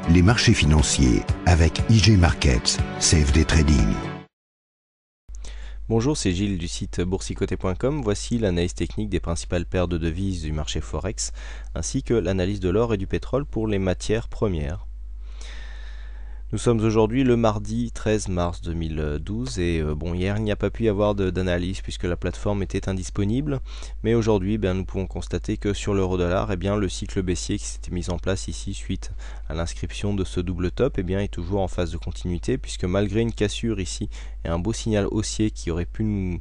les marchés financiers avec IG Markets, CFD Trading. Bonjour, c'est Gilles du site boursicoté.com. Voici l'analyse technique des principales paires de devises du marché Forex, ainsi que l'analyse de l'or et du pétrole pour les matières premières. Nous sommes aujourd'hui le mardi 13 mars 2012 et hier il n'y a pas pu y avoir d'analyse puisque la plateforme était indisponible, mais aujourd'hui nous pouvons constater que sur l'euro-dollar, le cycle baissier qui s'était mis en place ici suite à l'inscription de ce double top est toujours en phase de continuité, puisque malgré une cassure ici et un beau signal haussier qui aurait pu nous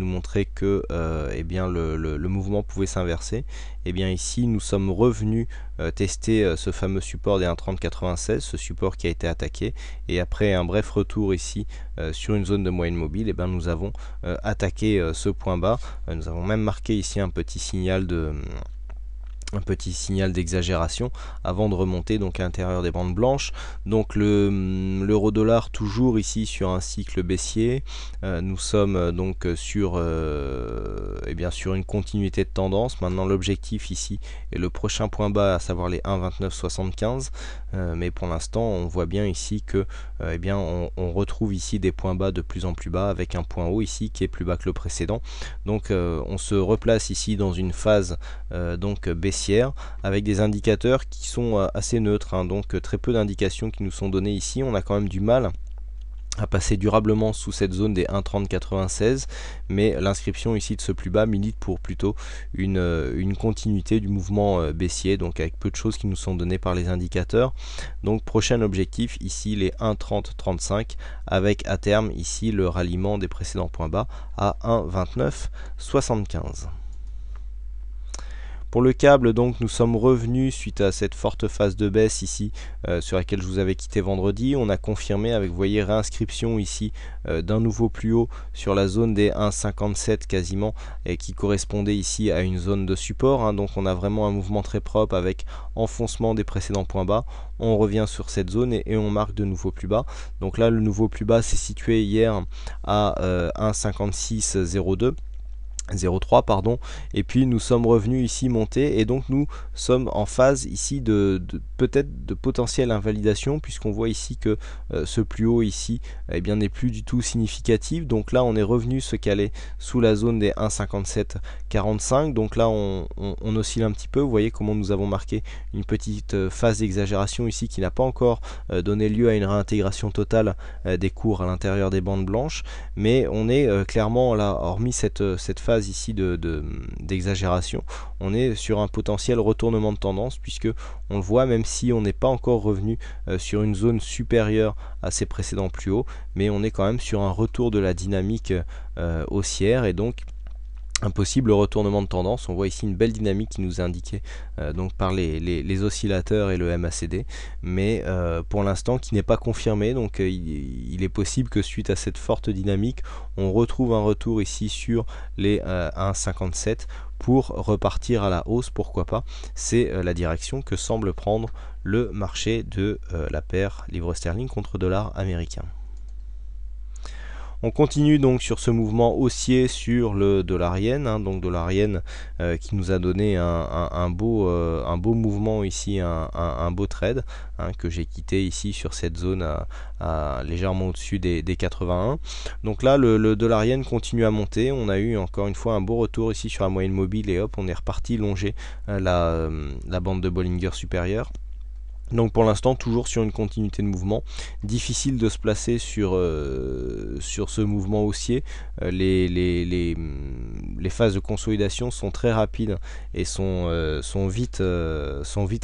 montrer que le mouvement pouvait s'inverser, ici nous sommes revenus tester ce fameux support des 1,3096, ce support qui a été attaqué, et après un bref retour ici sur une zone de moyenne mobile, nous avons attaqué ce point bas. Nous avons même marqué ici un petit signal d'exagération avant de remonter à l'intérieur des bandes blanches. Donc l'euro dollar toujours ici sur un cycle baissier. Nous sommes sur une continuité de tendance. Maintenant l'objectif ici est le prochain point bas, à savoir les 1,2975, mais pour l'instant on voit bien ici que on retrouve ici des points bas de plus en plus bas, avec un point haut ici qui est plus bas que le précédent. Donc on se replace ici dans une phase baissière, avec des indicateurs qui sont assez neutres, donc très peu d'indications qui nous sont données ici. On a quand même du mal à passer durablement sous cette zone des 1,3096, mais l'inscription ici de ce plus bas milite pour plutôt une continuité du mouvement baissier, donc avec peu de choses qui nous sont données par les indicateurs. Donc prochain objectif ici les 1,3035, avec à terme ici le ralliement des précédents points bas à 1,2975. Pour le câble, nous sommes revenus suite à cette forte phase de baisse ici sur laquelle je vous avais quitté vendredi. On a confirmé avec, vous voyez, réinscription ici d'un nouveau plus haut sur la zone des 1,57 quasiment, et qui correspondait ici à une zone de support. Donc on a vraiment un mouvement très propre avec enfoncement des précédents points bas. On revient sur cette zone et on marque de nouveaux plus bas. Donc là, le nouveau plus bas s'est situé hier à 1,5602. 0,3 pardon, et puis nous sommes revenus ici monter, et donc nous sommes en phase ici de peut-être de potentielle invalidation, puisqu'on voit ici que ce plus haut ici n'est plus du tout significatif. Donc là on est revenu se caler sous la zone des 1,5745. donc là on oscille un petit peu. Vous voyez comment nous avons marqué une petite phase d'exagération ici qui n'a pas encore donné lieu à une réintégration totale des cours à l'intérieur des bandes blanches, mais on est clairement là, hormis cette phase ici d'exagération, on est sur un potentiel retournement de tendance, puisque on le voit, même si on n'est pas encore revenu sur une zone supérieure à ses précédents plus hauts, mais on est quand même sur un retour de la dynamique haussière, et donc un possible retournement de tendance. On voit ici une belle dynamique qui nous est indiquée par les oscillateurs et le MACD, mais pour l'instant qui n'est pas confirmé. Donc il est possible que suite à cette forte dynamique, on retrouve un retour ici sur les 1,57 pour repartir à la hausse, pourquoi pas. C'est la direction que semble prendre le marché de la paire livre sterling contre dollar américain. On continue donc sur ce mouvement haussier sur le dollar yen, donc dollar yen qui nous a donné un beau mouvement ici, un beau trade que j'ai quitté ici sur cette zone à légèrement au-dessus des 81. Donc là le dollar yen continue à monter. On a eu encore une fois un beau retour ici sur la moyenne mobile, et hop, on est reparti longer la bande de Bollinger supérieure. Donc pour l'instant toujours sur une continuité de mouvement, difficile de se placer sur ce mouvement haussier. Les phases de consolidation sont très rapides et sont vite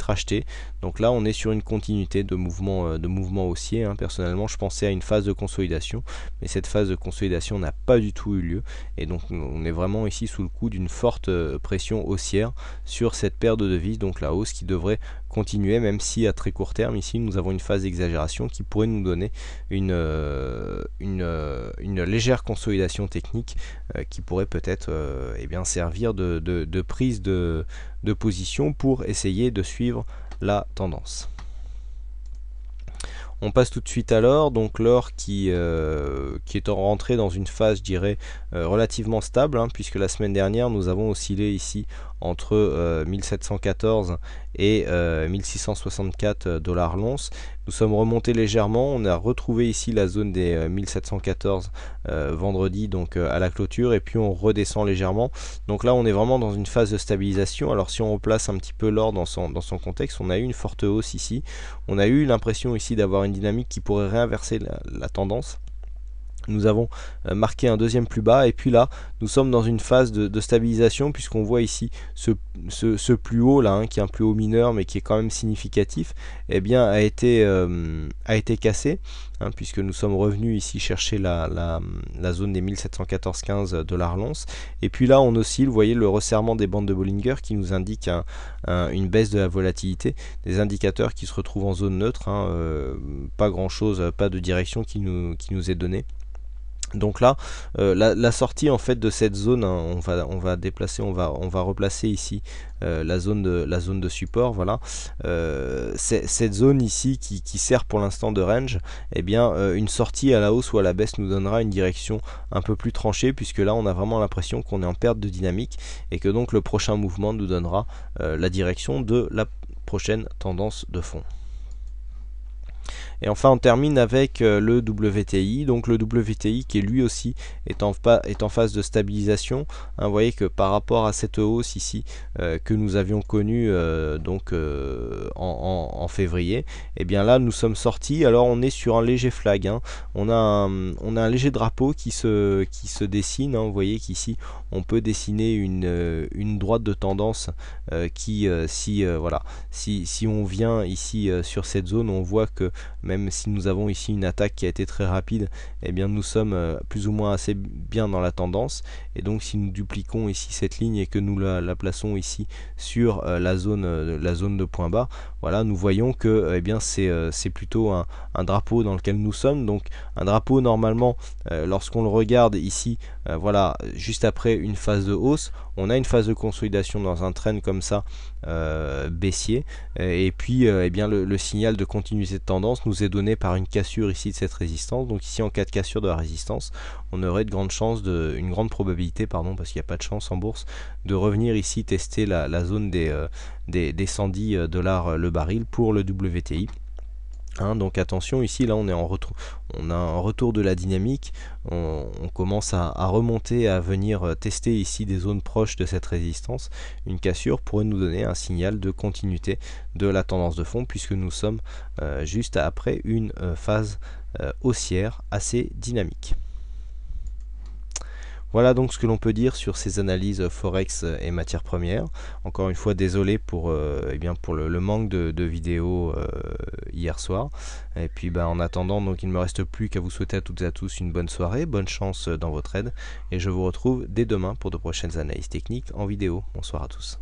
rachetées. Donc là on est sur une continuité de mouvement haussier. Personnellement je pensais à une phase de consolidation, mais cette phase de consolidation n'a pas du tout eu lieu, et donc on est vraiment ici sous le coup d'une forte pression haussière sur cette paire de devises, donc la hausse qui devrait continuer, même si à très court terme ici nous avons une phase d'exagération qui pourrait nous donner une légère consolidation technique qui pourrait peut-être servir de prise de position pour essayer de suivre la tendance. On passe tout de suite à l'or, donc l'or qui est rentré dans une phase, je dirais, relativement stable, hein, puisque la semaine dernière nous avons oscillé ici entre 1714 et 1664 dollars l'once. Nous sommes remontés légèrement, on a retrouvé ici la zone des 1714 vendredi, donc à la clôture, et puis on redescend légèrement. Donc là on est vraiment dans une phase de stabilisation. Alors si on replace un petit peu l'or dans son contexte, on a eu une forte hausse ici, on a eu l'impression ici d'avoir une dynamique qui pourrait réinverser la tendance. Nous avons marqué un deuxième plus bas, et puis là nous sommes dans une phase de stabilisation, puisqu'on voit ici ce plus haut là, hein, qui est un plus haut mineur mais qui est quand même significatif, eh bien a été cassé, hein, puisque nous sommes revenus ici chercher la zone des 1714,15 dollars l'once, et puis là on oscille, vous voyez le resserrement des bandes de Bollinger qui nous indique une baisse de la volatilité, des indicateurs qui se retrouvent en zone neutre, hein, pas grand chose, pas de direction qui nous est donnée. Donc là, la sortie en fait de cette zone, hein, on va déplacer, on va replacer ici la zone de support. Voilà, cette zone ici qui sert pour l'instant de range, eh bien une sortie à la hausse ou à la baisse nous donnera une direction un peu plus tranchée, puisque là on a vraiment l'impression qu'on est en perte de dynamique, et que donc le prochain mouvement nous donnera la direction de la prochaine tendance de fond. Et enfin on termine avec le WTI, donc le WTI qui lui aussi est en phase de stabilisation, hein. Vous voyez que par rapport à cette hausse ici que nous avions connue en février, et bien là nous sommes sortis. Alors on est sur un léger flag, hein. On a un léger drapeau qui se dessine, hein. Vous voyez qu'ici on peut dessiner une droite de tendance si on vient ici sur cette zone, on voit que même si nous avons ici une attaque qui a été très rapide, eh bien nous sommes plus ou moins assez bien dans la tendance, et donc si nous dupliquons ici cette ligne et que nous la plaçons ici sur la zone de point bas, voilà, nous voyons que eh bien c'est plutôt un drapeau dans lequel nous sommes. Donc un drapeau normalement lorsqu'on le regarde ici, voilà, juste après une phase de hausse, on a une phase de consolidation dans un trend comme ça baissier, et puis eh bien le signal de continuité de tendance nous est donné par une cassure ici de cette résistance. Donc ici en cas de cassure de la résistance, on aurait une grande probabilité, parce qu'il n'y a pas de chance en bourse, de revenir ici tester la zone des 110 dollars le baril pour le WTI. Hein, donc attention, ici là on a un retour de la dynamique, on commence à remonter, à venir tester ici des zones proches de cette résistance. Une cassure pourrait nous donner un signal de continuité de la tendance de fond, puisque nous sommes juste après une phase haussière assez dynamique. Voilà donc ce que l'on peut dire sur ces analyses Forex et matières premières. Encore une fois, désolé pour le manque de vidéos hier soir. Et puis en attendant, donc, il ne me reste plus qu'à vous souhaiter à toutes et à tous une bonne soirée, bonne chance dans votre aide. Et je vous retrouve dès demain pour de prochaines analyses techniques en vidéo. Bonsoir à tous.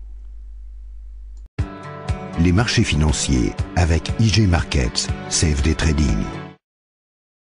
Les marchés financiers avec IJ Markets, CFD Trading.